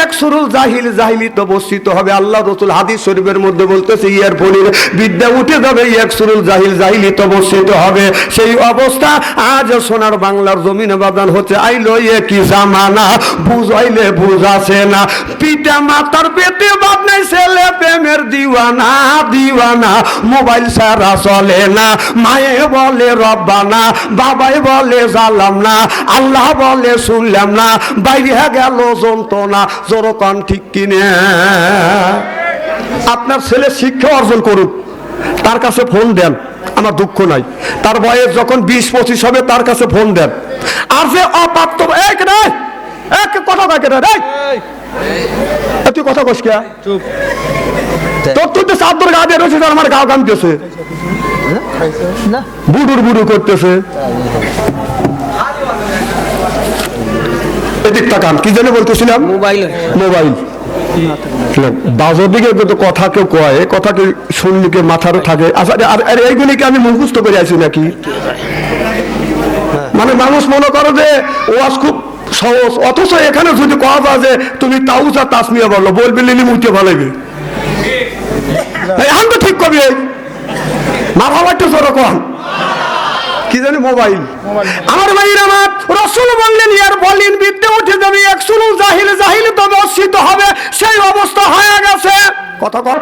ইয়াকসুরুল জাহিল, জাহিলিত বর্ষিত হবে। আল্লাহ রাসূল হাদিস শরীফের মধ্যে বলতেছে ইয়ারফোনের বিদ্যা উঠে যাবে, ইয়াকসুরুল জাহিল, জাহিলিত বর্ষিত হবে। সেই অবস্থা আজ সোনার বাংলার জমিনে বাদান হচ্ছে। আইলো কি জামানা, বুঝাইলে বুঝাছে না, পিতা মাতার পেটে বাপ নাই, ছেলে প্রেমের দিওয়ানা, দিওয়ানা, মোবাইল ছাড়া চলে না, মায়ে বলে রব্বানা, বাবাই বলে জালাম না, আল্লাহ বলে শুনলাম না, বাইরে গেল যন্ত্রণা, জোরকান ঠিক কিনে। আপনার ছেলে শিক্ষা অর্জন করুক, তার কাছে ফোন দেন, আমার দুঃখ নাই। তার বয়স যখন 20-25 হবে তার কাছে ফোন দেন। আর যে অপ্রাপ্ত এক রে, এক কথা থাকে রে, তুই কথা কস কে? তোর তুই তো চাদর গা দিয়ে রয়েছে, আমার গা কামতেছে, বুড়ুর বুড়ু করতেছে। এদিক তাকান, কি জানি বলতেছিলাম? Mobile, mobile. বাজার দিকে কথা কেউ কয়, কথা কি শুনলিকে মাথারও থাকে। আর এইগুলিকে আমি মুখস্থ করে আছি নাকি? মানে মানুষ মনে করো যে ওয়াজ খুব সহজ, অথচ এখানে যদি কথা যায় যে তুমি তাউজা তাসমিয়া বললো, বলবি লিলি মুখে ভালোবে, আমি তো ঠিক কবি মাথা লাগতেছে ওরকম। কি জানি মোবাইল। আমার ভাইয়ের আমার রাসূল বললেন ইয়ার বলেন বিদ্যা উঠে যাবে, ইয়াকসুরুল জাহিল, জাহিলিত বর্ষিত হবে। সেই অবস্থা হয়ে গেছে। কথা কর।